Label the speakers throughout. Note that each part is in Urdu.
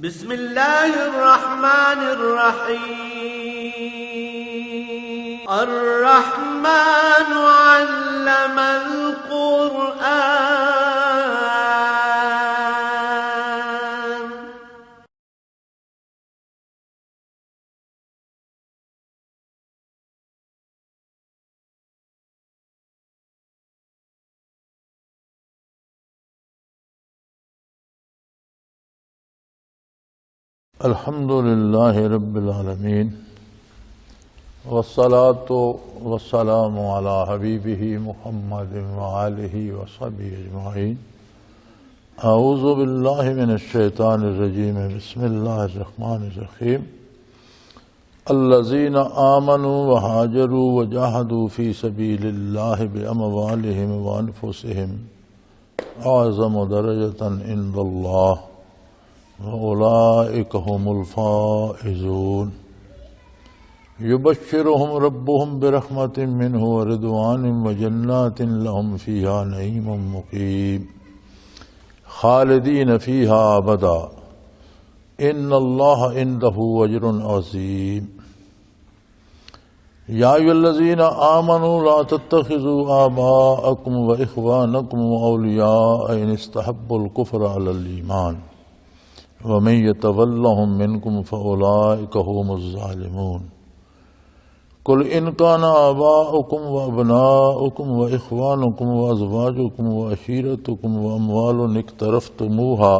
Speaker 1: بسم الله الرحمن الرحيم الرحمن علم القرآن
Speaker 2: الحمد للہ رب العالمین والصلاة والسلام علی حبیبہ محمد وآلہ وصحبہ اجمعین۔ اعوذ باللہ من الشیطان الرجیم، بسم اللہ الرحمن الرحیم۔ الذین آمنوا وہاجروا وجاہدوا فی سبیل اللہ باموالہم وانفسہم اعظم درجۃ عند اللہ وَأُولَئِكَ هُمُ الْفَائِزُونَ۔ يُبَشِّرُهُمْ رَبُّهُمْ بِرَحْمَةٍ مِّنْهُ وَرِضْوَانٍ وَجَنَّاتٍ لَهُمْ فِيهَا نَعِيمٌ مُّقِيمٌ خَالِدِينَ فِيهَا أَبَدًا إِنَّ اللَّهَ عِندَهُ أَجْرٌ عَظِيمٌ۔ يَا أَيُّهَا الَّذِينَ آمَنُوا لَا تَتَّخِذُوا آبَاءَكُمْ وَإِخْوَانَكُمْ أَوْلِيَاءَ إِنِ اسْتَحَبُّوا الْكُفْرَ عَلَى الْإِيمَانِ وَمَن يَتَوَلَّهُم مِّنكُمْ فَأُولَٰئِكَ هُمُ الظَّالِمُونَ۔ قُلْ إِن كَانَ آبَاؤُكُمْ وَأَبْنَاؤُكُمْ وَإِخْوَانُكُمْ وَأَزْوَاجُكُمْ وَعَشِيرَتُكُمْ وَأَمْوَالٌ اقْتَرَفْتُمُوهَا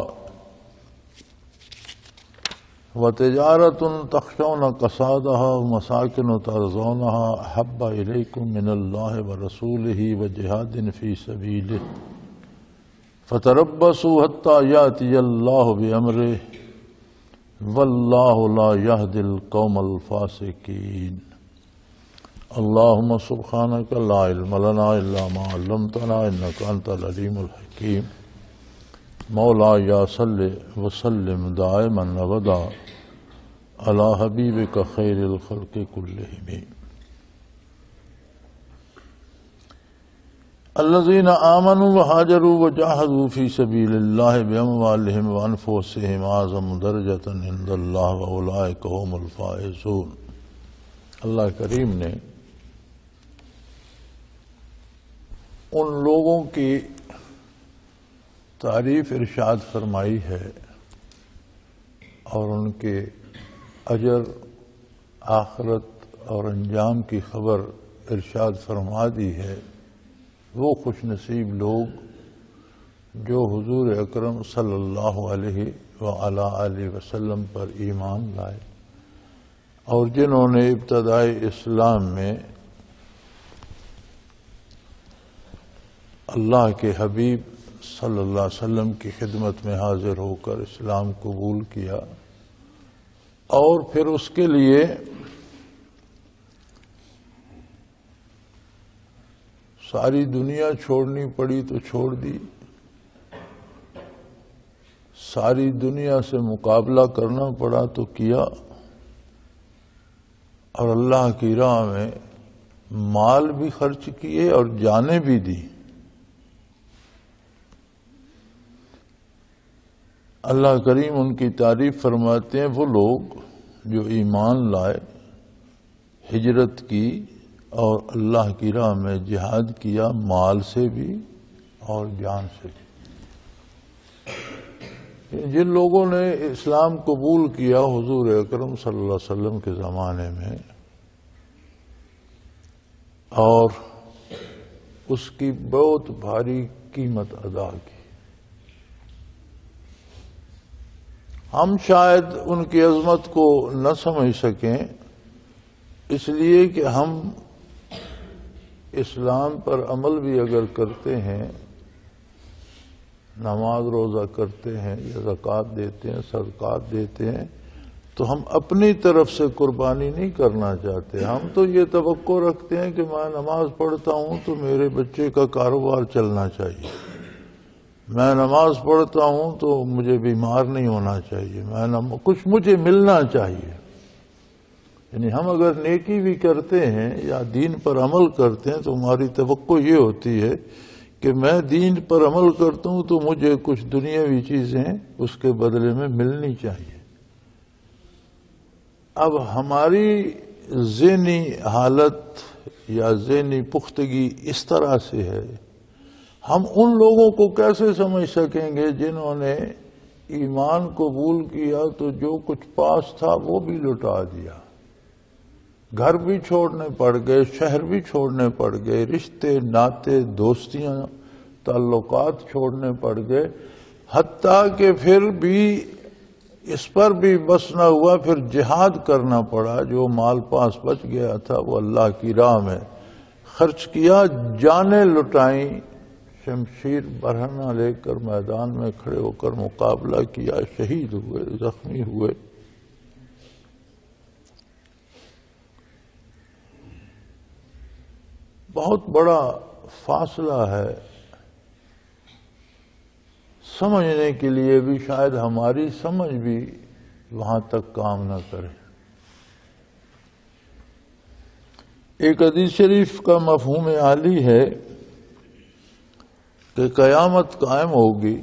Speaker 2: وَتِجَارَةٌ تَخْشَوْنَ كَسَادَهَا وَمَسَاكِنُ تَرْضَوْنَهَا أَحَبَّ إِلَيْكُم مِّنَ اللَّهِ وَرَسُولِهِ وَجِهَادٍ فِي سَبِيلِهِ فَتَرَبَّصُوا حَتَّىٰ يَأْتِيَ اللَّهُ بِأَمْرِهِ وَاللَّهُ لَا يَهْدِي الْقَوْمَ الْفَاسِقِينَ۔ اللهم سبحانك لا علم لنا إلا ما علمتنا إنك أنت العليم الحكيم۔ مولاي صل وسلم دائما أبدا على حبيبك خير الخلق كلهم۔ الذين آمنوا وهاجروا وجاهدوا في سبيل الله بأموالهم وأنفسهم أعظم درجة عند الله وأولئك هم الفائزون۔ اللہ کریم نے ان لوگوں کی تعریف ارشاد فرمائی ہے اور ان کے اجر، آخرت اور انجام کی خبر ارشاد فرما دی ہے۔ وہ خوش نصیب لوگ جو حضور اکرم صلی اللہ علیہ وآلہ وسلم پر ایمان لائے اور جنہوں نے ابتدائی اسلام میں اللہ کے حبیب صلی اللہ علیہ وسلم کی خدمت میں حاضر ہو کر اسلام قبول کیا اور پھر اس کے لیے ساری دنیا چھوڑنی پڑی تو چھوڑ دی، ساری دنیا سے مقابلہ کرنا پڑا تو کیا، اور اللہ کی راہ میں مال بھی خرچ کیے اور جانیں بھی دی۔ اللہ کریم ان کی تعریف فرماتے ہیں وہ لوگ جو ایمان لائے، ہجرت کی اور اللہ کی راہ میں جہاد کیا، مال سے بھی اور جان سے بھی۔ جن لوگوں نے اسلام قبول کیا حضور اکرم صلی اللہ علیہ وسلم کے زمانے میں اور اس کی بہت بھاری قیمت ادا کی، ہم شاید ان کی عظمت کو نہ سمجھ سکیں، اس لیے کہ ہم اسلام پر عمل بھی اگر کرتے ہیں، نماز روزہ کرتے ہیں یا زکوٰۃ دیتے ہیں، صدقات دیتے ہیں، تو ہم اپنی طرف سے قربانی نہیں کرنا چاہتے۔ ہم تو یہ توقع رکھتے ہیں کہ میں نماز پڑھتا ہوں تو میرے بچے کا کاروبار چلنا چاہیے، میں نماز پڑھتا ہوں تو مجھے بیمار نہیں ہونا چاہیے، کچھ مجھے ملنا چاہیے۔ یعنی ہم اگر نیکی بھی کرتے ہیں یا دین پر عمل کرتے ہیں تو ہماری توقع یہ ہوتی ہے کہ میں دین پر عمل کرتا ہوں تو مجھے کچھ دنیاوی چیزیں اس کے بدلے میں ملنی چاہیے۔ اب ہماری ذہنی حالت یا ذہنی پختگی اس طرح سے ہے، ہم ان لوگوں کو کیسے سمجھ سکیں گے جنہوں نے ایمان قبول کیا تو جو کچھ پاس تھا وہ بھی لٹا دیا، گھر بھی چھوڑنے پڑ گئے، شہر بھی چھوڑنے پڑ گئے، رشتے ناطے دوستیاں تعلقات چھوڑنے پڑ گئے، حتیٰ کہ پھر بھی اس پر بھی بس نہ ہوا، پھر جہاد کرنا پڑا، جو مال پاس بچ گیا تھا وہ اللہ کی راہ میں خرچ کیا، جانیں لٹائیں، شمشیر برہنہ لے کر میدان میں کھڑے ہو کر مقابلہ کیا، شہید ہوئے، زخمی ہوئے۔ بہت بڑا فاصلہ ہے، سمجھنے کے لیے بھی شاید ہماری سمجھ بھی وہاں تک کام نہ کرے۔ ایک حدیث شریف کا مفہوم عالی ہے کہ قیامت قائم ہوگی،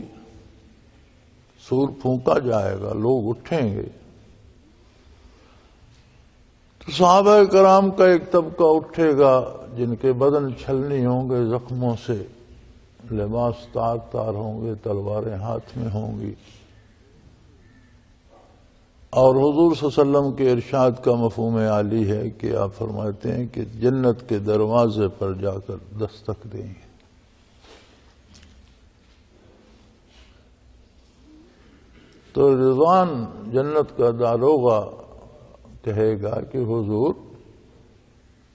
Speaker 2: سور پھونکا جائے گا، لوگ اٹھیں گے، تو صحابہ کرام کا ایک طبقہ اٹھے گا جن کے بدن چھلنی ہوں گے زخموں سے، لباس تار تار ہوں گے، تلواریں ہاتھ میں ہوں گی، اور حضور صلی اللہ علیہ وسلم کے ارشاد کا مفہوم عالی ہے کہ آپ فرماتے ہیں کہ جنت کے دروازے پر جا کر دستک دیں گے۔ تو رضوان جنت کا داروغہ کہے گا کہ حضور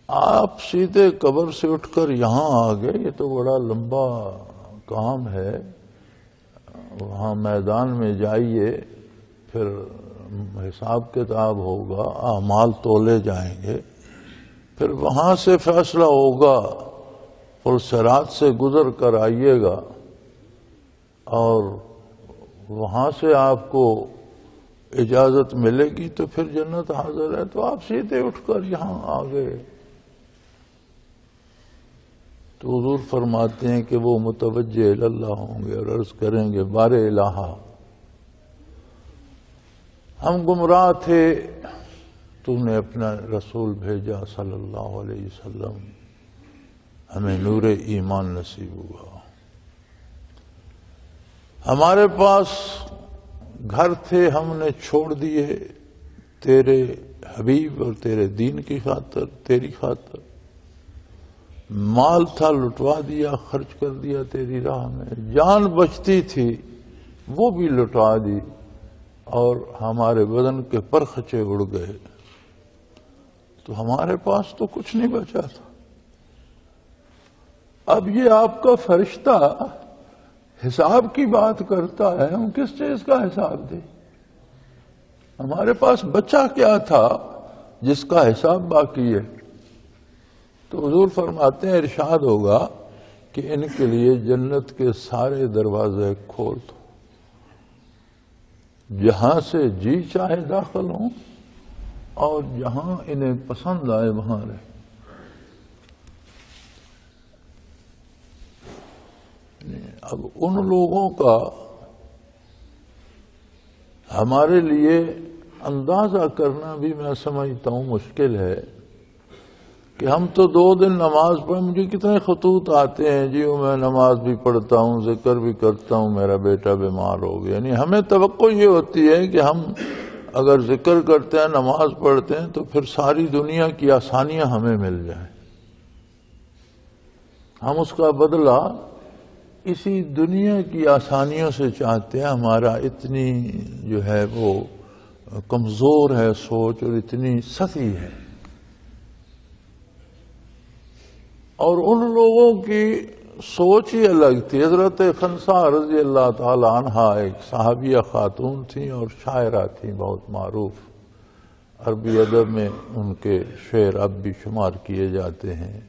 Speaker 2: آپ سیدھے قبر سے اٹھ کر یہاں آ گئے، یہ تو بڑا لمبا کام ہے، وہاں میدان میں جائیے، پھر حساب کتاب ہوگا، اعمال تولے جائیں گے، پھر وہاں سے فیصلہ ہوگا، پل صراط سے گزر کر آئیے گا، اور وہاں سے آپ کو اجازت ملے گی تو پھر جنت حاضر ہے۔ تو آپ سیدھے اٹھ کر یہاں آ گئے۔ تو حضور فرماتے ہیں کہ وہ متوجہ اللہ ہوں گے اور عرض کریں گے بار الہ، ہم گمراہ تھے، تو نے اپنا رسول بھیجا صلی اللہ علیہ وسلم، ہمیں نور ایمان نصیب ہوا، ہمارے پاس گھر تھے ہم نے چھوڑ دیے تیرے حبیب اور تیرے دین کی خاطر، تیری خاطر، مال تھا لٹوا دیا، خرچ کر دیا تیری راہ میں، جان بچتی تھی وہ بھی لٹا دی، اور ہمارے بدن کے پرخچے اڑ گئے، تو ہمارے پاس تو کچھ نہیں بچا تھا۔ اب یہ آپ کا فرشتہ حساب کی بات کرتا ہے، ہم کس چیز کا حساب دیں؟ ہمارے پاس بچا کیا تھا جس کا حساب باقی ہے؟ تو حضور فرماتے ہیں ارشاد ہوگا کہ ان کے لیے جنت کے سارے دروازے کھول دو، جہاں سے جی چاہے داخل ہوں اور جہاں انہیں پسند آئے وہاں رہیں۔ اب ان لوگوں کا ہمارے لیے اندازہ کرنا بھی میں سمجھتا ہوں مشکل ہے کہ ہم تو 2 دن نماز پڑھ، مجھے کتنے خطوط آتے ہیں جی میں نماز بھی پڑھتا ہوں، ذکر بھی کرتا ہوں، میرا بیٹا بیمار ہو گیا۔ یعنی ہمیں توقع یہ ہوتی ہے کہ ہم اگر ذکر کرتے ہیں، نماز پڑھتے ہیں، تو پھر ساری دنیا کی آسانیاں ہمیں مل جائیں، ہم اس کا بدلہ اسی دنیا کی آسانیوں سے چاہتے ہیں۔ ہمارا اتنی جو ہے وہ کمزور ہے سوچ اور اتنی سطحی ہے، اور ان لوگوں کی سوچ ہی الگ تھی۔ حضرت خنسا رضی اللہ تعالی عنہا ایک صحابیہ خاتون تھیں اور شاعرہ تھیں، بہت معروف، عربی ادب میں ان کے شعر اب بھی شمار کیے جاتے ہیں۔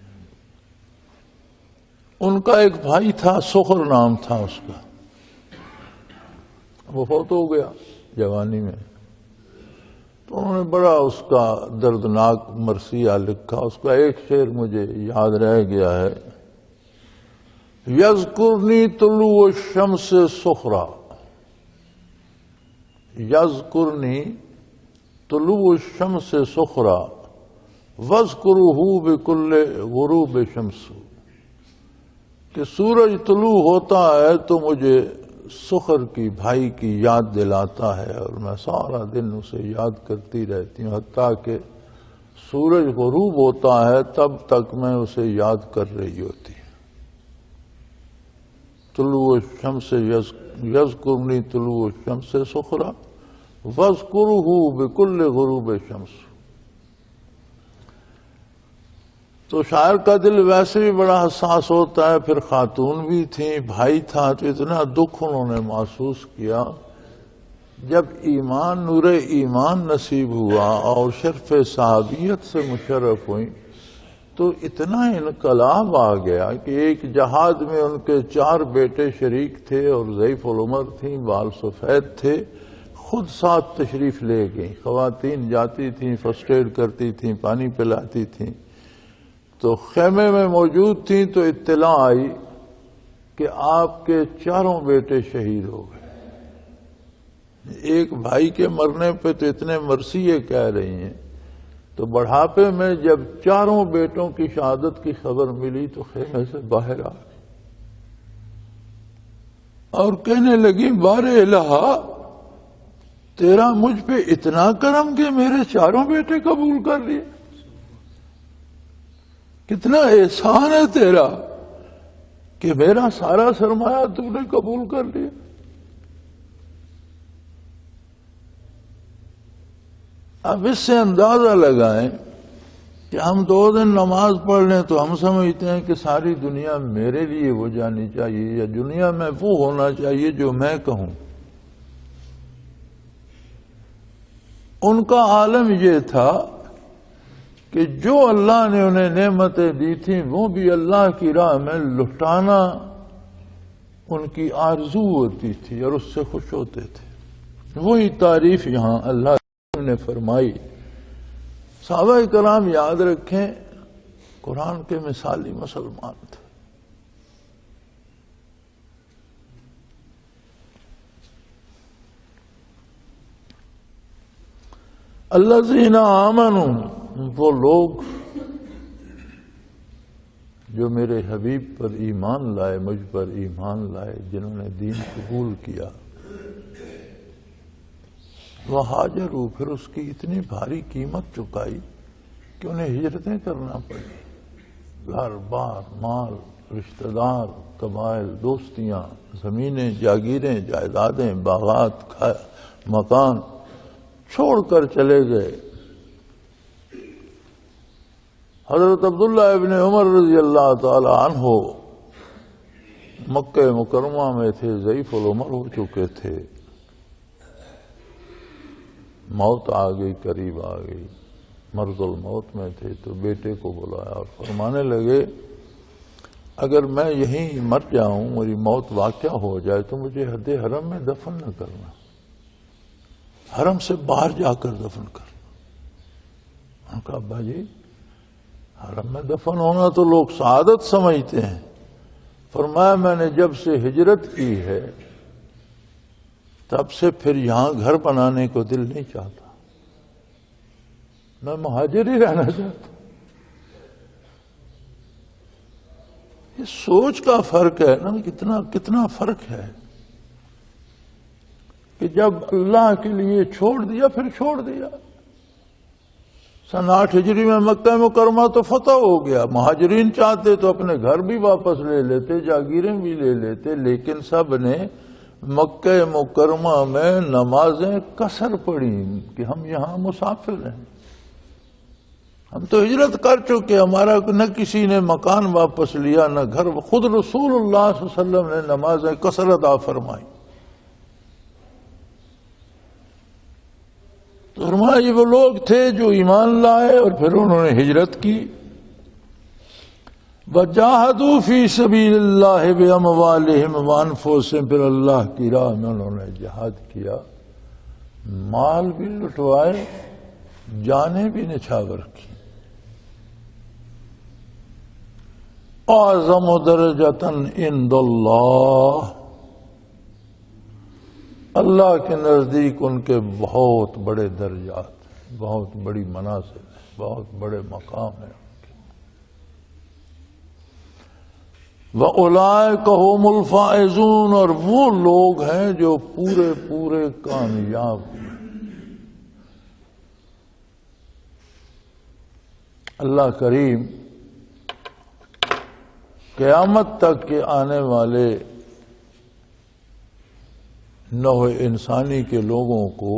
Speaker 2: ان کا ایک بھائی تھا، سخر نام تھا اس کا، وہ فوت ہو گیا جوانی میں، تو انہوں نے بڑا اس کا دردناک مرثیہ لکھا۔ اس کا ایک شعر مجھے یاد رہ گیا ہے یذکرنی طلوع الشمس سخرا، یذکرنی طلوع الشمس سخرا واذکرہ بکل غروب شمس، کہ سورج طلوع ہوتا ہے تو مجھے سخر کی بھائی کی یاد دلاتا ہے، اور میں سارا دن اسے یاد کرتی رہتی ہوں، حتیٰ کہ سورج غروب ہوتا ہے تب تک میں اسے یاد کر رہی ہوتی ہوں۔ طلوع الشمس یذکرنی طلوع الشمس سخرا واذکرہ بکل غروب شمس۔ تو شاعر کا دل ویسے بھی بڑا حساس ہوتا ہے، پھر خاتون بھی تھیں، بھائی تھا، تو اتنا دکھ انہوں نے محسوس کیا۔ جب ایمان نور ایمان نصیب ہوا اور شرف صحابیت سے مشرف ہوئیں تو اتنا انقلاب آ گیا کہ ایک جہاد میں ان کے 4 بیٹے شریک تھے اور ضعیف العمر تھیں، بال سفید تھے، خود ساتھ تشریف لے گئیں۔ خواتین جاتی تھیں، فرسٹ ایڈ کرتی تھیں، پانی پلاتی تھیں، تو خیمے میں موجود تھیں تو اطلاع آئی کہ آپ کے 4 بیٹے شہید ہو گئے۔ ایک بھائی کے مرنے پہ تو اتنے مرثیے کہہ رہی ہیں، تو بڑھاپے میں جب 4 بیٹوں کی شہادت کی خبر ملی تو خیمے سے باہر آ گئی اور کہنے لگی بار الہ، تیرا مجھ پہ اتنا کرم کہ میرے 4 بیٹے قبول کر لیے، کتنا احسان ہے تیرا کہ میرا سارا سرمایہ تو نے قبول کر لیا۔ اب اس سے اندازہ لگائیں کہ ہم 2 دن نماز پڑھ لیں تو ہم سمجھتے ہیں کہ ساری دنیا میرے لیے ہو جانی چاہیے، یا دنیا میں وہ ہونا چاہیے جو میں کہوں۔ ان کا عالم یہ تھا کہ جو اللہ نے انہیں نعمتیں دی تھیں وہ بھی اللہ کی راہ میں لٹانا ان کی آرزو ہوتی تھی اور اس سے خوش ہوتے تھے۔ وہی تعریف یہاں اللہ نے فرمائی۔ صحابہ کرام یاد رکھیں، قرآن کے مثالی مسلمان تھے۔ الذین آمنوا، وہ لوگ جو میرے حبیب پر ایمان لائے، مجھ پر ایمان لائے، جنہوں نے دین قبول کیا، وہ ہاجروا، پھر اس کی اتنی بھاری قیمت چکائی کہ انہیں ہجرتیں کرنا پڑی، گھر بار، مال، رشتہ دار، قبائل، دوستیاں، زمینیں، جاگیریں، جائیدادیں، باغات، مکان چھوڑ کر چلے گئے۔ حضرت عبداللہ ابن عمر رضی اللہ تعالی عنہ مکہ مکرمہ میں تھے، ضعیف العمر ہو چکے تھے، موت آ گئی، قریب آ گئی، مرض الموت میں تھے، تو بیٹے کو بلایا اور فرمانے لگے اگر میں یہیں مر جاؤں، میری موت واقع ہو جائے تو مجھے حد حرم میں دفن نہ کرنا، حرم سے باہر جا کر دفن کرنا۔ انہوں نے کہا ابا جی، حرم میں دفن ہونا تو لوگ سعادت سمجھتے ہیں۔ فرمایا میں نے جب سے ہجرت کی ہے تب سے پھر یہاں گھر بنانے کو دل نہیں چاہتا، میں مہاجر ہی رہنا چاہتا ہوں۔ یہ سوچ کا فرق ہے نا، کتنا فرق ہے کہ جب اللہ کے لیے چھوڑ دیا پھر چھوڑ دیا۔ سن 8 ہجری میں مکہ مکرمہ تو فتح ہو گیا، مہاجرین چاہتے تو اپنے گھر بھی واپس لے لیتے، جاگیریں بھی لے لیتے، لیکن سب نے مکہ مکرمہ میں نمازیں قصر پڑھی کہ ہم یہاں مسافر ہیں، ہم تو ہجرت کر چکے، ہمارا نہ کسی نے مکان واپس لیا نہ گھر، خود رسول اللہ صلی اللہ علیہ وسلم نے نمازیں قصر ادا فرمائی۔ تو فرمایا یہ وہ لوگ تھے جو ایمان لائے اور پھر انہوں نے ہجرت کی۔ وَجَاهَدُوا فِي سَبِيلِ اللَّهِ بِأَمْوَالِهِمْ وَأَنفُسِهِمْ، پھر اللہ کی راہ میں انہوں نے جہاد کیا، مال بھی لٹوائے، جانیں بھی نچھاور کی۔ اعظم درجۃ عند اللہ، اللہ کے نزدیک ان کے بہت بڑے درجات، بہت بڑی منازل، بہت بڑے مقام ہیں۔ وَأُولَئِكَ هُمُ الْفَائِزُونَ، اور وہ لوگ ہیں جو پورے پورے کامیاب ہیں۔ اللہ کریم قیامت تک کے آنے والے نوع انسانی کے لوگوں کو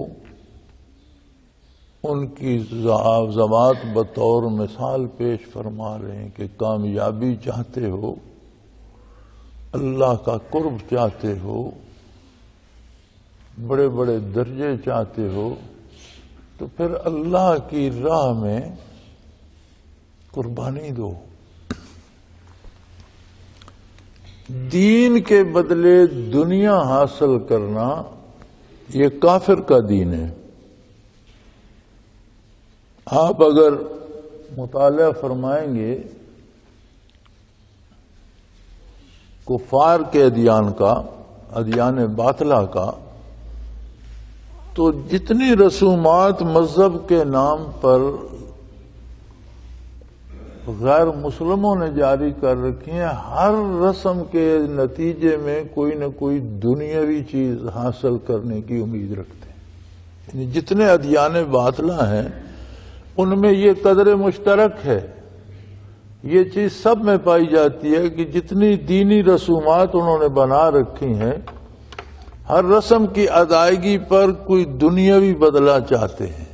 Speaker 2: ان کی ذوات بطور مثال پیش فرما رہے ہیں کہ کامیابی چاہتے ہو، اللہ کا قرب چاہتے ہو، بڑے بڑے درجے چاہتے ہو، تو پھر اللہ کی راہ میں قربانی دو۔ دین کے بدلے دنیا حاصل کرنا یہ کافر کا دین ہے۔ آپ اگر مطالعہ فرمائیں گے کفار کے ادیان کا، ادیان باطلہ کا، تو جتنی رسومات مذہب کے نام پر غیر مسلموں نے جاری کر رکھی ہیں، ہر رسم کے نتیجے میں کوئی نہ کوئی دنیاوی چیز حاصل کرنے کی امید رکھتے ہیں۔ یعنی جتنے ادیان باطلہ ہیں ان میں یہ قدر مشترک ہے، یہ چیز سب میں پائی جاتی ہے کہ جتنی دینی رسومات انہوں نے بنا رکھی ہیں، ہر رسم کی ادائیگی پر کوئی دنیاوی بدلہ چاہتے ہیں،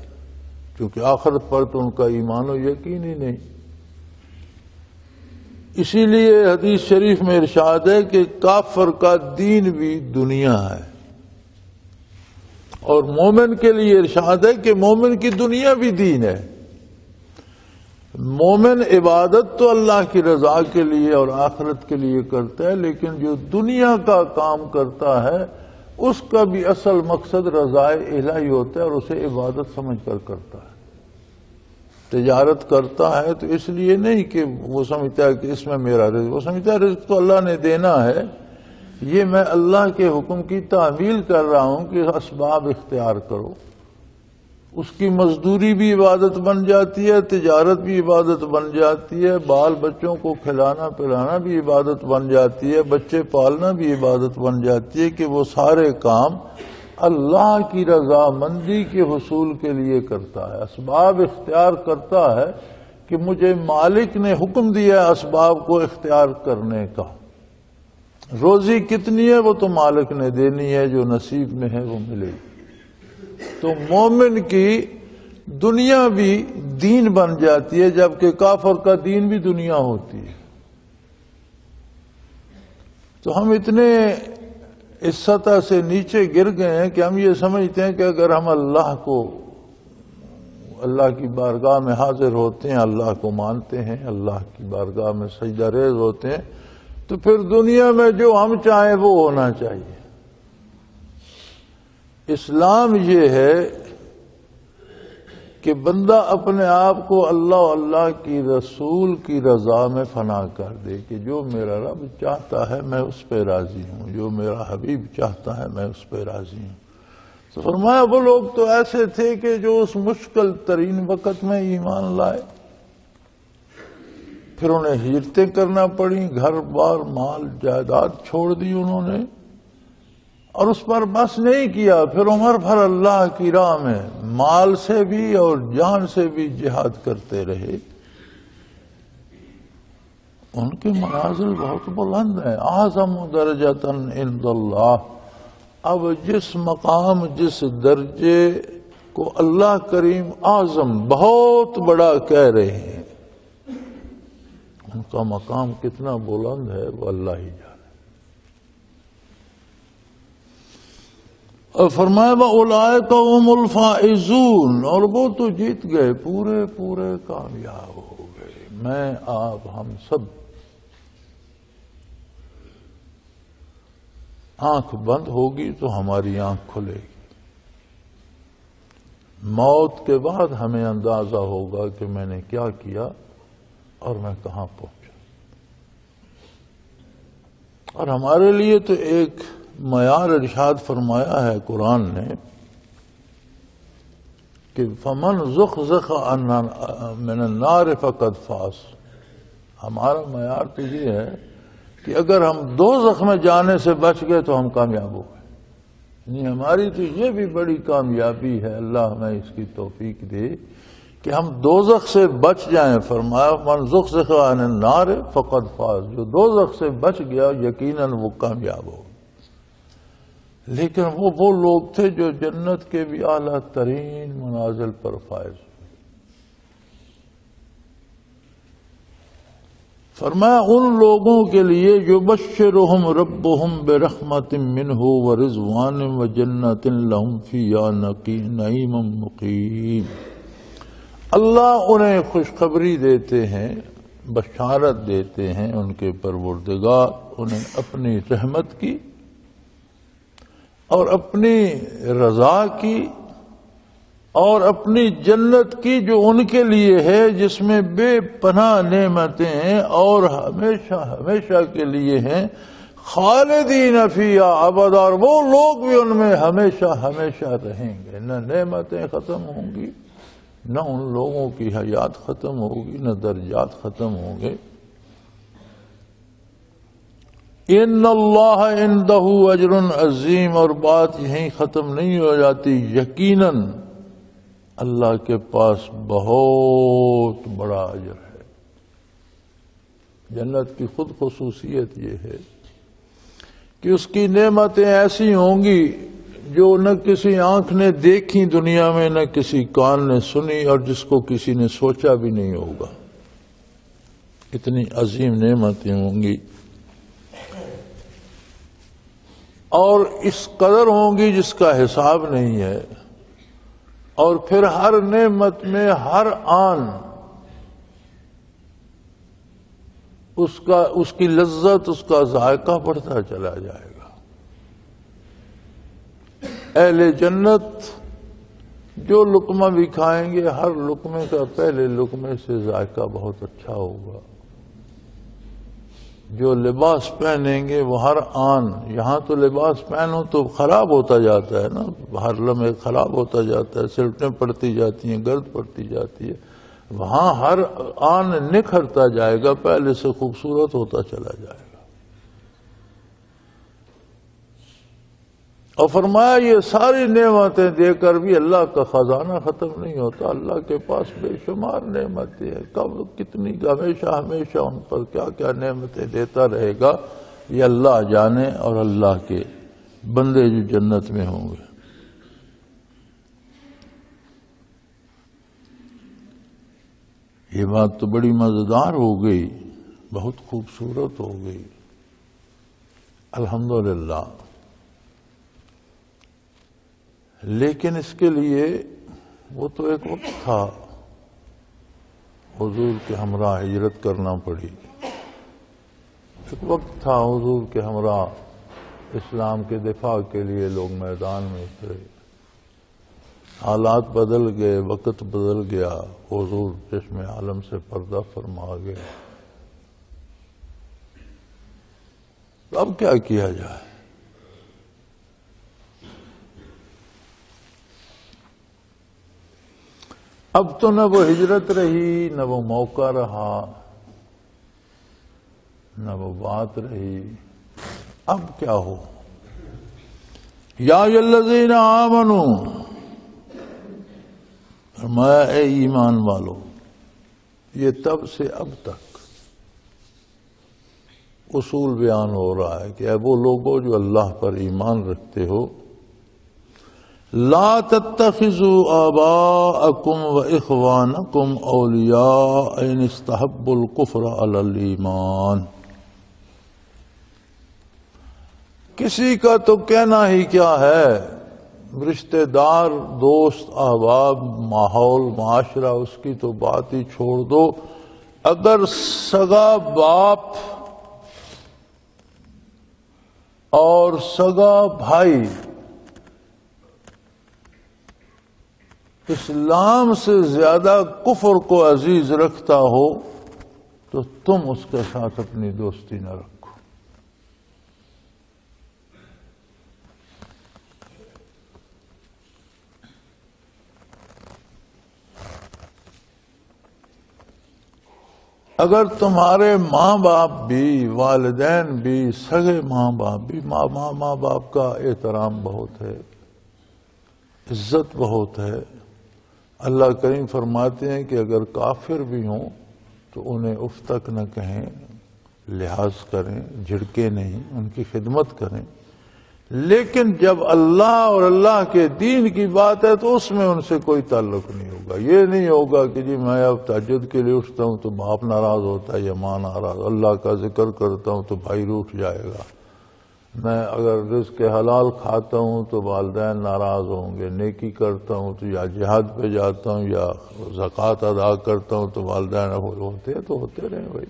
Speaker 2: کیونکہ آخرت پر تو ان کا ایمان و یقین ہی نہیں۔ اسی لیے حدیث شریف میں ارشاد ہے کہ کافر کا دین بھی دنیا ہے، اور مومن کے لیے ارشاد ہے کہ مومن کی دنیا بھی دین ہے۔ مومن عبادت تو اللہ کی رضا کے لیے اور آخرت کے لیے کرتا ہے، لیکن جو دنیا کا کام کرتا ہے اس کا بھی اصل مقصد رضا الہی ہوتا ہے، اور اسے عبادت سمجھ کر کرتا ہے۔ تجارت کرتا ہے تو اس لیے نہیں کہ وہ سمجھتا ہے کہ اس میں میرا رزق، وہ سمجھتا ہے رزق تو اللہ نے دینا ہے، یہ میں اللہ کے حکم کی تعمیل کر رہا ہوں کہ اسباب اختیار کرو۔ اس کی مزدوری بھی عبادت بن جاتی ہے، تجارت بھی عبادت بن جاتی ہے، بال بچوں کو کھلانا پلانا بھی عبادت بن جاتی ہے، بچے پالنا بھی عبادت بن جاتی ہے، کہ وہ سارے کام اللہ کی رضامندی کے حصول کے لیے کرتا ہے۔ اسباب اختیار کرتا ہے کہ مجھے مالک نے حکم دیا ہے اسباب کو اختیار کرنے کا۔ روزی کتنی ہے وہ تو مالک نے دینی ہے، جو نصیب میں ہے وہ ملے گی۔ تو مومن کی دنیا بھی دین بن جاتی ہے، جبکہ کافر کا دین بھی دنیا ہوتی ہے۔ تو ہم اتنے اس سطح سے نیچے گر گئے ہیں کہ ہم یہ سمجھتے ہیں کہ اگر ہم اللہ کی بارگاہ میں حاضر ہوتے ہیں، اللہ کو مانتے ہیں، اللہ کی بارگاہ میں سجدہ ریز ہوتے ہیں، تو پھر دنیا میں جو ہم چاہیں وہ ہونا چاہیے۔ اسلام یہ ہے کہ بندہ اپنے آپ کو اللہ و اللہ کی رسول کی رضا میں فنا کر دے کہ جو میرا رب چاہتا ہے میں اس پہ راضی ہوں، جو میرا حبیب چاہتا ہے میں اس پہ راضی ہوں۔ تو فرمایا وہ لوگ تو ایسے تھے کہ جو اس مشکل ترین وقت میں ایمان لائے، پھر انہیں ہجرتیں کرنا پڑیں، گھر بار مال جائیداد چھوڑ دی انہوں نے، اور اس پر بس نہیں کیا، پھر عمر بھر اللہ کی راہ میں مال سے بھی اور جان سے بھی جہاد کرتے رہے۔ ان کے منازل بہت بلند ہیں۔ اعظم درجۃ عند اللہ، اب جس مقام جس درجے کو اللہ کریم اعظم بہت بڑا کہہ رہے ہیں، ان کا مقام کتنا بلند ہے وہ اللہ ہی جانے۔ اور فرمایا وَأُولَئِكَ هُمُ الْفَائِزُونَ، اور وہ تو جیت گئے، پورے پورے کامیاب ہو گئے۔ میں آپ ہم سب آنکھ بند ہوگی تو ہماری آنکھ کھلے گی، موت کے بعد ہمیں اندازہ ہوگا کہ میں نے کیا کیا اور میں کہاں پہنچا۔ اور ہمارے لیے تو ایک معیار ارشاد فرمایا ہے قرآن نے کہ فمن زخزخ من النار فقد فاز. ہمارا معیار تو یہ ہے کہ اگر ہم دوزخ میں جانے سے بچ گئے تو ہم کامیاب ہو گئے. نہیں، ہماری تو یہ بھی بڑی کامیابی ہے، اللہ ہمیں اس کی توفیق دے کہ ہم دوزخ سے بچ جائیں. فرمایا من زخزخ عن النار فقد فاز، جو دوزخ سے بچ گیا یقیناً وہ کامیاب ہو. لیکن وہ لوگ تھے جو جنت کے بھی اعلیٰ ترین منازل پر فائز. فرمایا ان لوگوں کے لیے یبشرہم ربہم برحمت منہ ورضوان وجنت لہم فیہا نعیم مقیم. اللہ انہیں خوشخبری دیتے ہیں، بشارت دیتے ہیں ان کے پروردگار انہیں اپنی رحمت کی اور اپنی رضا کی اور اپنی جنت کی جو ان کے لیے ہے، جس میں بے پناہ نعمتیں ہیں اور ہمیشہ ہمیشہ کے لیے ہیں. خالدین فیہا ابدا، اور وہ لوگ بھی ان میں ہمیشہ ہمیشہ رہیں گے. نہ نعمتیں ختم ہوں گی، نہ ان لوگوں کی حیات ختم ہوگی، نہ درجات ختم ہوں گے. ان اللہ عندہ اجر عظیم، اور بات یہیں ختم نہیں ہو جاتی، یقیناً اللہ کے پاس بہت بڑا اجر ہے. جنت کی خود خصوصیت یہ ہے کہ اس کی نعمتیں ایسی ہوں گی جو نہ کسی آنکھ نے دیکھی دنیا میں، نہ کسی کان نے سنی، اور جس کو کسی نے سوچا بھی نہیں ہوگا. اتنی عظیم نعمتیں ہوں گی اور اس قدر ہوں گی جس کا حساب نہیں ہے. اور پھر ہر نعمت میں ہر آن اس کی لذت، اس کا ذائقہ بڑھتا چلا جائے گا. اہل جنت جو لقمہ بھی کھائیں گے، ہر لقمے کا پہلے لقمے سے ذائقہ بہت اچھا ہوگا. جو لباس پہنیں گے وہ ہر آن، یہاں تو لباس پہنو تو خراب ہوتا جاتا ہے نا، ہر لمحے خراب ہوتا جاتا ہے، سلٹیں پڑتی جاتی ہیں، گرد پڑتی جاتی ہے. وہاں ہر آن نکھرتا جائے گا، پہلے سے خوبصورت ہوتا چلا جائے گا. اور فرمایا یہ ساری نعمتیں دے کر بھی اللہ کا خزانہ ختم نہیں ہوتا. اللہ کے پاس بے شمار نعمتیں ہیں، کب کتنی، ہمیشہ ہمیشہ ان پر کیا کیا نعمتیں دیتا رہے گا، یہ اللہ جانے، اور اللہ کے بندے جو جنت میں ہوں گے. یہ بات تو بڑی مزیدار ہو گئی، بہت خوبصورت ہو گئی. الحمدللہ. لیکن اس کے لیے وہ تو ایک وقت تھا، حضور کے ہمراہ ہجرت کرنا پڑی. ایک وقت تھا حضور کے ہمراہ اسلام کے دفاع کے لیے لوگ میدان میں اترے. حالات بدل گئے، وقت بدل گیا، حضور چشم عالم سے پردہ فرما گئے. اب کیا کیا جائے؟ اب تو نہ وہ ہجرت رہی، نہ وہ موقع رہا، نہ وہ بات رہی. اب کیا ہو؟ یا الذین آمنوا، فرمایا اے ایمان والو. یہ تب سے اب تک اصول بیان ہو رہا ہے کہ اے وہ لوگوں جو اللہ پر ایمان رکھتے ہو، لا تتخذوا آباءکم و اخوانکم اولیاء ان استحبوا الکفر علی الایمان. کسی کا تو کہنا ہی کیا ہے، رشتہ دار، دوست، احباب، ماحول، معاشرہ، اس کی تو بات ہی چھوڑ دو. اگر سگا باپ اور سگا بھائی اسلام سے زیادہ کفر کو عزیز رکھتا ہو تو تم اس کے ساتھ اپنی دوستی نہ رکھو. اگر تمہارے ماں باپ بھی، والدین بھی، سگے ماں باپ بھی، ماں باپ کا احترام بہت ہے، عزت بہت ہے۔ اللہ کریم فرماتے ہیں کہ اگر کافر بھی ہوں تو انہیں اف تک نہ کہیں، لحاظ کریں، جھڑکے نہیں، ان کی خدمت کریں۔ لیکن جب اللہ اور اللہ کے دین کی بات ہے تو اس میں ان سے کوئی تعلق نہیں ہوگا۔ یہ نہیں ہوگا کہ جی میں اب تہجد کے لیے اٹھتا ہوں تو باپ ناراض ہوتا ہے یا ماں ناراض، اللہ کا ذکر کرتا ہوں تو بھائی روٹھ جائے گا، میں اگر رزق حلال کھاتا ہوں تو والدین ناراض ہوں گے، نیکی کرتا ہوں تو یا جہاد پہ جاتا ہوں یا زکوٰۃ ادا کرتا ہوں تو والدین ہوتے ہیں تو ہوتے رہیں بھائی۔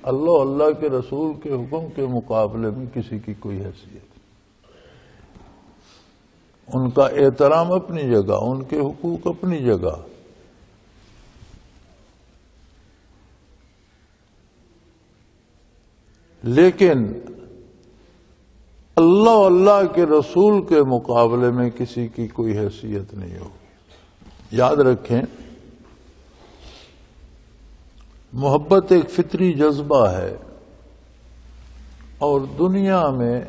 Speaker 2: اللہ کے رسول کے حکم کے مقابلے میں کسی کی کوئی حیثیت، ان کا احترام اپنی جگہ، ان کے حقوق اپنی جگہ۔ لیکن اللہ کے رسول کے مقابلے میں کسی کی کوئی حیثیت نہیں ہوگی۔ یاد رکھیں، محبت ایک فطری جذبہ ہے اور دنیا میں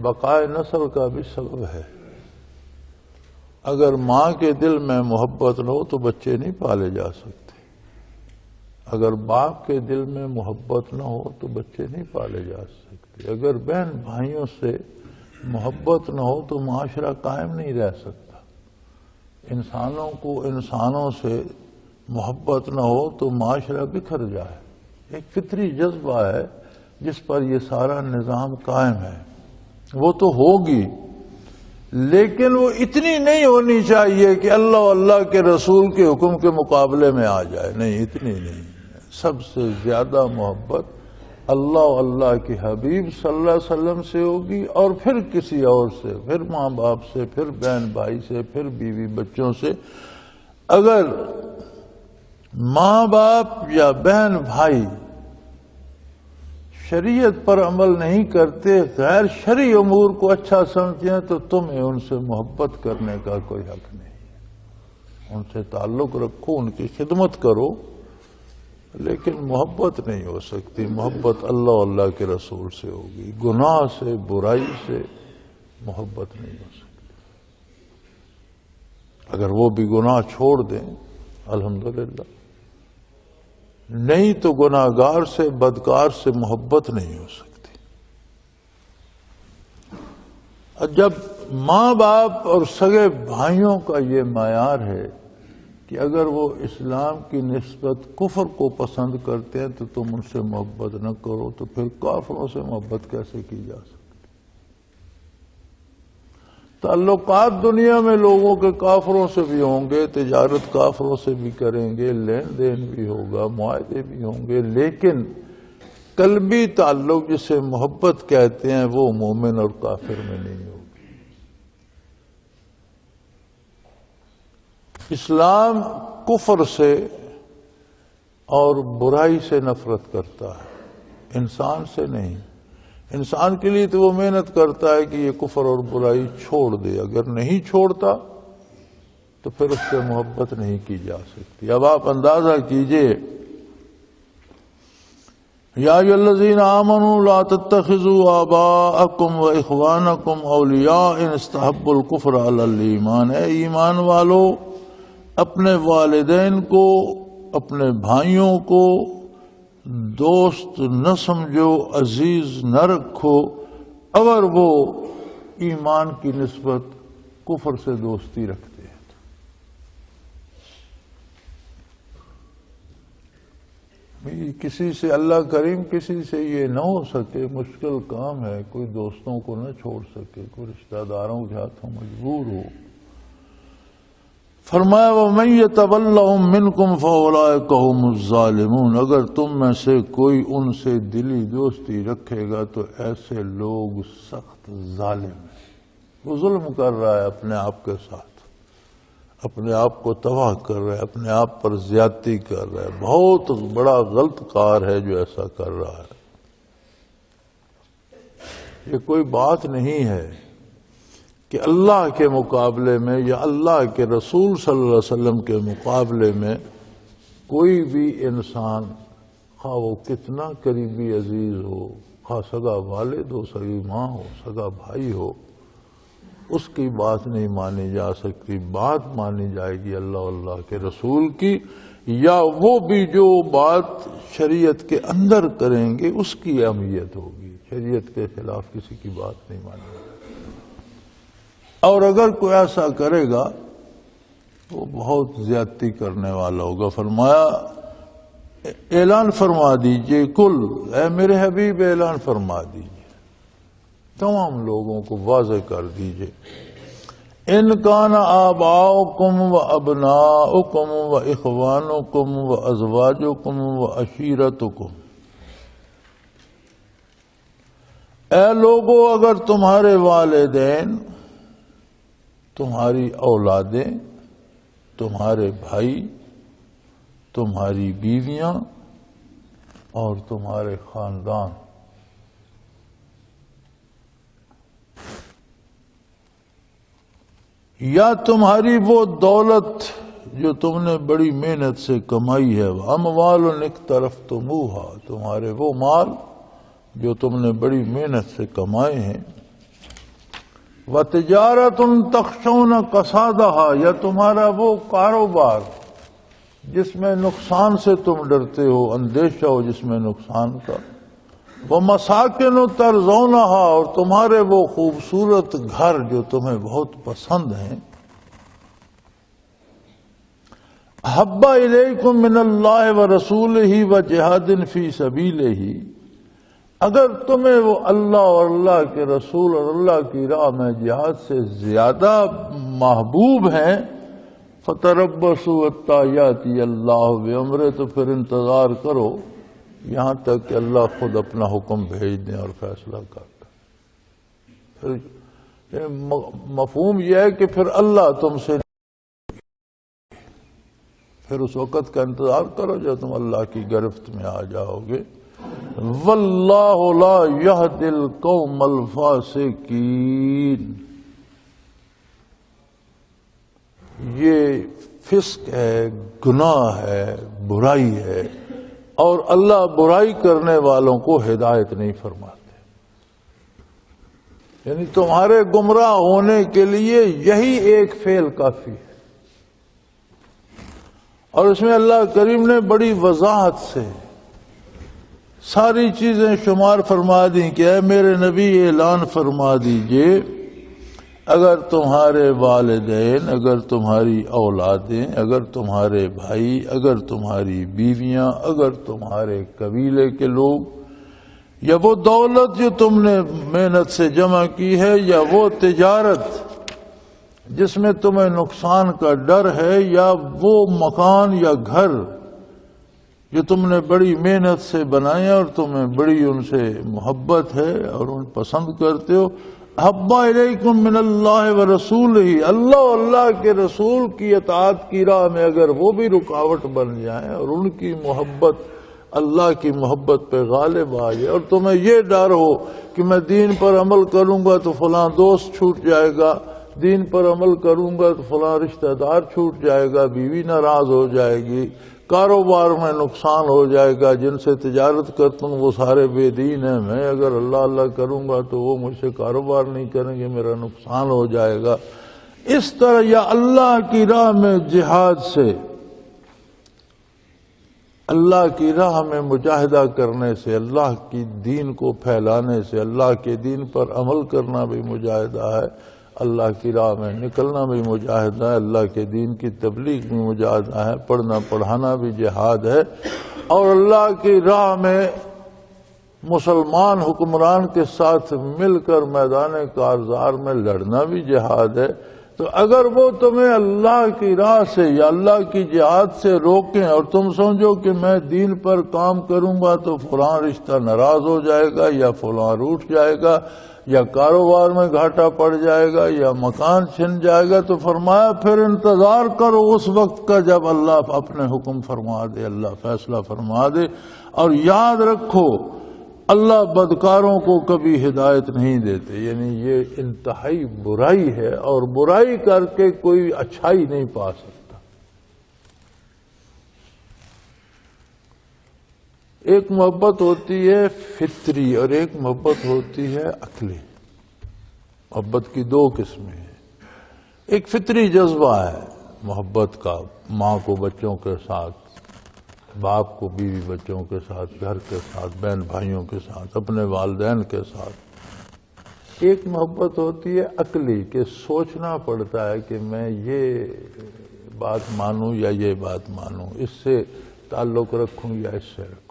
Speaker 2: بقائے نسل کا بھی سبب ہے۔ اگر ماں کے دل میں محبت نہ ہو تو بچے نہیں پالے جا سکتے، اگر باپ کے دل میں محبت نہ ہو تو بچے نہیں پالے جا سکتے، اگر بہن بھائیوں سے محبت نہ ہو تو معاشرہ قائم نہیں رہ سکتا، انسانوں کو انسانوں سے محبت نہ ہو تو معاشرہ بکھر جائے۔ ایک فطری جذبہ ہے جس پر یہ سارا نظام قائم ہے، وہ تو ہوگی لیکن وہ اتنی نہیں ہونی چاہیے کہ اللہ کے رسول کے حکم کے مقابلے میں آ جائے، نہیں، اتنی نہیں۔ سب سے زیادہ محبت اللہ کے حبیب صلی اللہ علیہ وسلم سے ہوگی اور پھر کسی اور سے، پھر ماں باپ سے، پھر بہن بھائی سے، پھر بیوی بچوں سے۔ اگر ماں باپ یا بہن بھائی شریعت پر عمل نہیں کرتے، غیر شرعی امور کو اچھا سمجھتے ہیں تو تمہیں ان سے محبت کرنے کا کوئی حق نہیں۔ ان سے تعلق رکھو، ان کی خدمت کرو، لیکن محبت نہیں ہو سکتی۔ محبت اللہ کے رسول سے ہوگی، گناہ سے، برائی سے محبت نہیں ہو سکتی۔ اگر وہ بھی گناہ چھوڑ دیں الحمدللہ، نہیں تو گناہگار سے، بدکار سے محبت نہیں ہو سکتی۔ جب ماں باپ اور سگے بھائیوں کا یہ معیار ہے کہ اگر وہ اسلام کی نسبت کفر کو پسند کرتے ہیں تو تم ان سے محبت نہ کرو، تو پھر کافروں سے محبت کیسے کی جا سکتی؟ تعلقات دنیا میں لوگوں کے کافروں سے بھی ہوں گے، تجارت کافروں سے بھی کریں گے، لین دین بھی ہوگا، معاہدے بھی ہوں گے، لیکن قلبی تعلق جسے محبت کہتے ہیں وہ مومن اور کافر میں نہیں ہوگی۔ اسلام کفر سے اور برائی سے نفرت کرتا ہے، انسان سے نہیں۔ انسان کے لیے تو وہ محنت کرتا ہے کہ یہ کفر اور برائی چھوڑ دے، اگر نہیں چھوڑتا تو پھر اس سے محبت نہیں کی جا سکتی۔ اب آپ اندازہ کیجئے، یا ایھا الذین آمنوا لا تتخذوا آباءکم واخوانکم اولیاء ان استحبوا الکفر علی الایمان۔ اے ایمان والو، اپنے والدین کو، اپنے بھائیوں کو دوست نہ سمجھو، عزیز نہ رکھو اگر وہ ایمان کی نسبت کفر سے دوستی رکھتے ہیں۔ کسی سے اللہ کریم کسی سے یہ نہ ہو سکے، مشکل کام ہے، کوئی دوستوں کو نہ چھوڑ سکے، کوئی رشتہ داروں کے ہاتھوں مجبور ہو۔ فرمایا وَمَن يَتَوَلَّهُم مِّنكُمْ فَأُولَٰئِكَ هُمُ الظَّالِمُونَ، اگر تم میں سے کوئی ان سے دلی دوستی رکھے گا تو ایسے لوگ سخت ظالم ہیں۔ وہ ظلم کر رہا ہے اپنے آپ کے ساتھ، اپنے آپ کو تباہ کر رہا ہے، اپنے آپ پر زیادتی کر رہا ہے، بہت بڑا غلط کار ہے جو ایسا کر رہا ہے۔ یہ کوئی بات نہیں ہے کہ اللہ کے مقابلے میں یا اللہ کے رسول صلی اللہ علیہ وسلم کے مقابلے میں کوئی بھی انسان خواہ وہ کتنا قریبی عزیز ہو، خواہ سگا والد ہو، سگی ماں ہو، سگا بھائی ہو، اس کی بات نہیں مانی جا سکتی۔ بات مانی جائے گی اللہ اللہ کے رسول کی، یا وہ بھی جو بات شریعت کے اندر کریں گے اس کی اہمیت ہوگی۔ شریعت کے خلاف کسی کی بات نہیں مانی جائے گی۔ اور اگر کوئی ایسا کرے گا وہ بہت زیادتی کرنے والا ہوگا۔ فرمایا اعلان فرما دیجئے، کل اے میرے حبیب اعلان فرما دیجئے، تمام لوگوں کو واضح کر دیجئے، ان کان آباؤکم و ابناؤکم و اخوانکم و ازواجکم و عشیرتکم، اے لوگو اگر تمہارے والدین، تمہاری اولادیں، تمہارے بھائی، تمہاری بیویاں اور تمہارے خاندان یا تمہاری وہ دولت جو تم نے بڑی محنت سے کمائی ہے، اموال اقترفتموها، تمہارے وہ مال جو تم نے بڑی محنت سے کمائے ہیں، وَتِجَارَةٌ تَخْشَوْنَ كَسَادَهَا، یا تمہارا وہ کاروبار جس میں نقصان سے تم ڈرتے ہو، اندیشہ ہو جس میں نقصان کا، وَمَسَاكِنُ تَرْضَوْنَهَا، اور تمہارے وہ خوبصورت گھر جو تمہیں بہت پسند ہیں، أَحَبَّ إِلَيْكُم مِّنَ اللَّهِ وَرَسُولِهِ وَجِهَادٍ فِي سَبِيلِهِ، اگر تمہیں وہ اللہ اور اللہ کے رسول اور اللہ کی راہ میں جہاد سے زیادہ محبوب ہیں، فَتَرَبَّصُوا حَتَّىٰ يَأْتِيَ اللَّهُ بِأَمْرِهِ، تو پھر انتظار کرو یہاں تک کہ اللہ خود اپنا حکم بھیج دیں اور فیصلہ کر دیں۔ پھر مفہوم یہ ہے کہ پھر اللہ تم سے، پھر اس وقت کا انتظار کرو جب تم اللہ کی گرفت میں آ جاؤ گے۔ واللہ لا یہدی القوم الفاسقین، یہ فسق ہے، گناہ ہے، برائی ہے، اور اللہ برائی کرنے والوں کو ہدایت نہیں فرماتے۔ یعنی تمہارے گمراہ ہونے کے لیے یہی ایک فعل کافی ہے، اور اس میں اللہ کریم نے بڑی وضاحت سے ساری چیزیں شمار فرما دیں کہ اے میرے نبی اعلان فرما دیجئے، اگر تمہارے والدین، اگر تمہاری اولادیں، اگر تمہارے بھائی، اگر تمہاری بیویاں، اگر تمہارے قبیلے کے لوگ، یا وہ دولت جو تم نے محنت سے جمع کی ہے، یا وہ تجارت جس میں تمہیں نقصان کا ڈر ہے، یا وہ مکان یا گھر جو تم نے بڑی محنت سے بنائے اور تمہیں بڑی ان سے محبت ہے اور ان پسند کرتے ہو، احب الیکم من اللہ ورسولہ، اللہ اور اللہ کے رسول کی اطاعت کی راہ میں اگر وہ بھی رکاوٹ بن جائیں اور ان کی محبت اللہ کی محبت پہ غالب آ جائے، اور تمہیں یہ ڈر ہو کہ میں دین پر عمل کروں گا تو فلاں دوست چھوٹ جائے گا، دین پر عمل کروں گا تو فلاں رشتہ دار چھوٹ جائے گا، بیوی ناراض ہو جائے گی، کاروبار میں نقصان ہو جائے گا، جن سے تجارت کرتا ہوں وہ سارے بے دین ہیں، میں اگر اللہ اللہ کروں گا تو وہ مجھ سے کاروبار نہیں کریں گے، میرا نقصان ہو جائے گا، اس طرح یا اللہ کی راہ میں جہاد سے، اللہ کی راہ میں مجاہدہ کرنے سے، اللہ کی دین کو پھیلانے سے، اللہ کے دین پر عمل کرنا بھی مجاہدہ ہے، اللہ کی راہ میں نکلنا بھی مجاہدہ ہے، اللہ کے دین کی تبلیغ بھی مجاہدہ ہے، پڑھنا پڑھانا بھی جہاد ہے، اور اللہ کی راہ میں مسلمان حکمران کے ساتھ مل کر میدان کارزار میں لڑنا بھی جہاد ہے۔ تو اگر وہ تمہیں اللہ کی راہ سے یا اللہ کی جہاد سے روکیں اور تم سمجھو کہ میں دین پر کام کروں گا تو فلاں رشتہ ناراض ہو جائے گا، یا فلاں روٹھ جائے گا، یا کاروبار میں گھاٹا پڑ جائے گا، یا مکان چھن جائے گا، تو فرمایا پھر انتظار کرو اس وقت کا جب اللہ اپنے حکم فرما دے، اللہ فیصلہ فرما دے، اور یاد رکھو اللہ بدکاروں کو کبھی ہدایت نہیں دیتے، یعنی یہ انتہائی برائی ہے، اور برائی کر کے کوئی اچھائی نہیں پا سکتا۔ ایک محبت ہوتی ہے فطری اور ایک محبت ہوتی ہے عقلی. محبت کی دو قسمیں ہیں. ایک فطری جذبہ ہے محبت کا، ماں کو بچوں کے ساتھ، باپ کو بیوی بچوں کے ساتھ، گھر کے ساتھ، بہن بھائیوں کے ساتھ، اپنے والدین کے ساتھ. ایک محبت ہوتی ہے عقلی کہ سوچنا پڑتا ہے کہ میں یہ بات مانوں یا یہ بات مانوں، اس سے تعلق رکھوں یا اس سے رکھوں.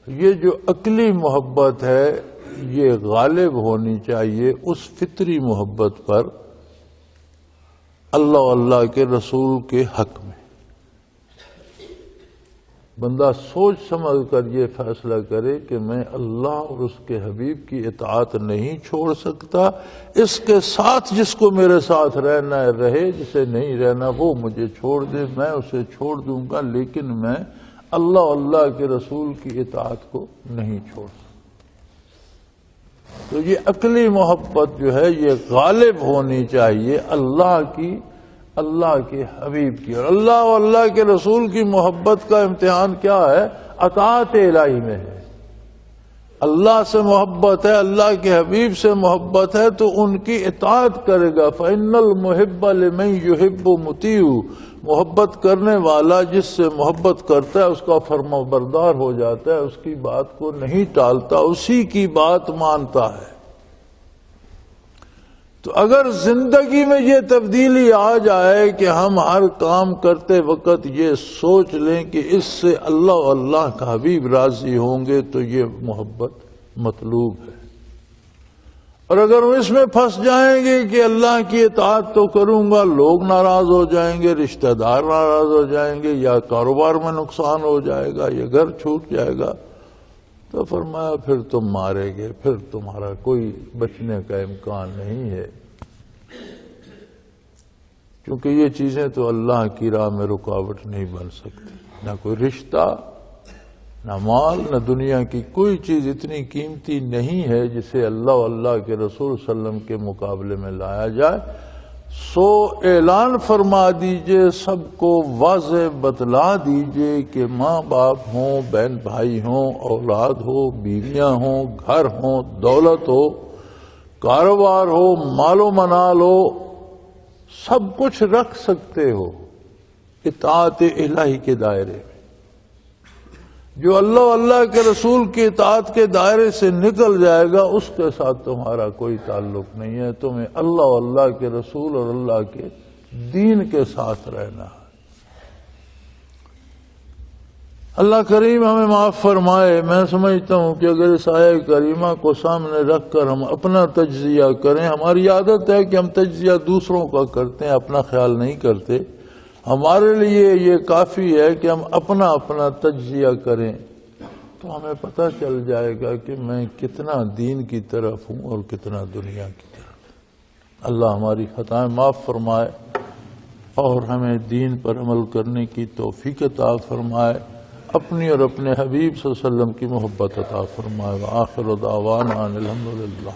Speaker 2: یہ جو عقلی محبت ہے یہ غالب ہونی چاہیے اس فطری محبت پر اللہ اللہ کے رسول کے حق میں. بندہ سوچ سمجھ کر یہ فیصلہ کرے کہ میں اللہ اور اس کے حبیب کی اطاعت نہیں چھوڑ سکتا، اس کے ساتھ جس کو میرے ساتھ رہنا ہے رہے، جسے نہیں رہنا وہ مجھے چھوڑ دے، میں اسے چھوڑ دوں گا، لیکن میں اللہ اللہ کے رسول کی اطاعت کو نہیں چھوڑ سکتا. تو یہ عقلی محبت جو ہے یہ غالب ہونی چاہیے اللہ کی، اللہ کے حبیب کی. اور اللہ و اللہ کے رسول کی محبت کا امتحان کیا ہے؟ اطاعت الہی میں ہے. اللہ سے محبت ہے، اللہ کے حبیب سے محبت ہے تو ان کی اطاعت کرے گا. فَإِنَّ الْمُحِبَّ لِمَن يُحِبُّ مُطِيعُ. محبت کرنے والا جس سے محبت کرتا ہے اس کا فرما بردار ہو جاتا ہے، اس کی بات کو نہیں ٹالتا، اسی کی بات مانتا ہے. تو اگر زندگی میں یہ تبدیلی آ جائے کہ ہم ہر کام کرتے وقت یہ سوچ لیں کہ اس سے اللہ اور اللہ کا حبیب راضی ہوں گے تو یہ محبت مطلوب ہے. اور اگر ہم اس میں پھنس جائیں گے کہ اللہ کی اطاعت تو کروں گا، لوگ ناراض ہو جائیں گے، رشتہ دار ناراض ہو جائیں گے، یا کاروبار میں نقصان ہو جائے گا، یا گھر چھوٹ جائے گا، تو فرمایا پھر تم مارے گے، پھر تمہارا کوئی بچنے کا امکان نہیں ہے. کیونکہ یہ چیزیں تو اللہ کی راہ میں رکاوٹ نہیں بن سکتی. نہ کوئی رشتہ، نہ مال، نہ دنیا کی کوئی چیز اتنی قیمتی نہیں ہے جسے اللہ و اللہ کے رسول صلی اللہ علیہ وسلم کے مقابلے میں لایا جائے. سو اعلان فرما دیجئے، سب کو واضح بتلا دیجئے کہ ماں باپ ہوں، بہن بھائی ہوں، اولاد ہو، بیویاں ہوں، گھر ہوں، دولت ہو، کاروبار ہو، مال و منال ہو، سب کچھ رکھ سکتے ہو اطاعت الہی کے دائرے میں. جو اللہ اللہ کے رسول کی اطاعت کے دائرے سے نکل جائے گا اس کے ساتھ تمہارا کوئی تعلق نہیں ہے. تمہیں اللہ اللہ کے رسول اور اللہ کے دین کے ساتھ رہنا ہے. اللہ کریم ہمیں معاف فرمائے. میں سمجھتا ہوں کہ اگر اس آیہ کریمہ کو سامنے رکھ کر ہم اپنا تجزیہ کریں، ہماری عادت ہے کہ ہم تجزیہ دوسروں کا کرتے ہیں، اپنا خیال نہیں کرتے. ہمارے لیے یہ کافی ہے کہ ہم اپنا اپنا تجزیہ کریں تو ہمیں پتہ چل جائے گا کہ میں کتنا دین کی طرف ہوں اور کتنا دنیا کی طرف. اللہ ہماری خطائیں معاف فرمائے اور ہمیں دین پر عمل کرنے کی توفیق عطا فرمائے، اپنی اور اپنے حبیب صلی اللہ علیہ وسلم کی محبت عطا فرمائے. وآخر دعوانا ان الحمدللہ.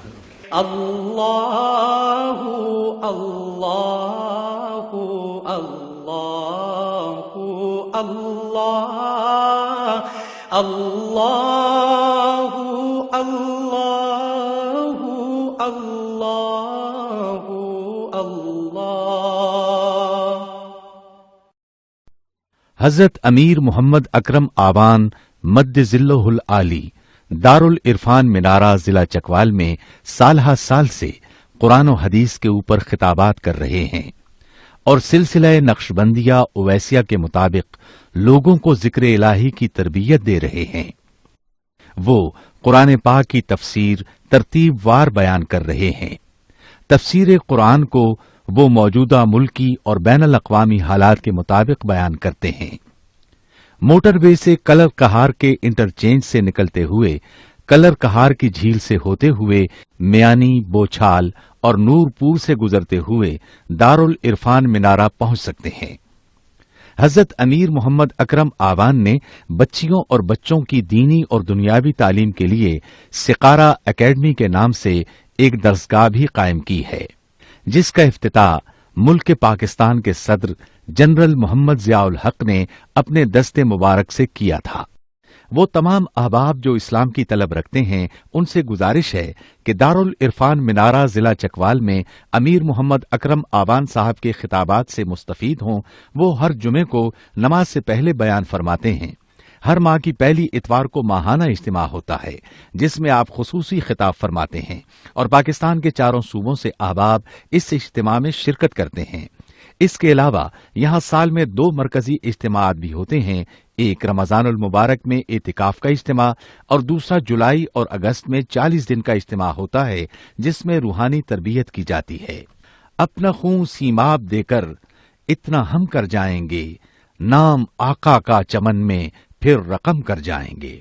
Speaker 1: اللہ اللہ اللہ اللہ اللہ اللہ اللہ اللہ.
Speaker 3: حضرت امیر محمد اکرم آوان مد ذلہ العالی دارالعرفان منارہ ضلع چکوال میں سالہ سال سے قرآن و حدیث کے اوپر خطابات کر رہے ہیں اور سلسلہ نقشبندیہ اویسیہ کے مطابق لوگوں کو ذکر الہی کی تربیت دے رہے ہیں. وہ قرآن پاک کی تفسیر ترتیب وار بیان کر رہے ہیں. تفسیر قرآن کو وہ موجودہ ملکی اور بین الاقوامی حالات کے مطابق بیان کرتے ہیں. موٹر وے سے کلر کہار کے انٹرچینج سے نکلتے ہوئے کلر کہار کی جھیل سے ہوتے ہوئے میانی، بوچھال اور نورپور سے گزرتے ہوئے دارالعرفان منارہ پہنچ سکتے ہیں. حضرت امیر محمد اکرم آوان نے بچیوں اور بچوں کی دینی اور دنیاوی تعلیم کے لیے سقارہ اکیڈمی کے نام سے ایک درسگاہ بھی قائم کی ہے، جس کا افتتاح ملک پاکستان کے صدر جنرل محمد ضیاء الحق نے اپنے دست مبارک سے کیا تھا. وہ تمام احباب جو اسلام کی طلب رکھتے ہیں ان سے گزارش ہے کہ دارالعرفان منارہ ضلع چکوال میں امیر محمد اکرم آوان صاحب کے خطابات سے مستفید ہوں۔ وہ ہر جمعے کو نماز سے پہلے بیان فرماتے ہیں۔ ہر ماہ کی پہلی اتوار کو ماہانہ اجتماع ہوتا ہے جس میں آپ خصوصی خطاب فرماتے ہیں اور پاکستان کے چاروں صوبوں سے احباب اس اجتماع میں شرکت کرتے ہیں۔ اس کے علاوہ یہاں سال میں 2 مرکزی اجتماعات بھی ہوتے ہیں، ایک رمضان المبارک میں اعتکاف کا اجتماع اور دوسرا جولائی اور اگست میں 40 دن کا اجتماع ہوتا ہے جس میں روحانی تربیت کی جاتی ہے۔ اپنا خون سیماب دے کر اتنا ہم کر جائیں گے، نام آقا کا چمن میں پھر رقم کر جائیں گے۔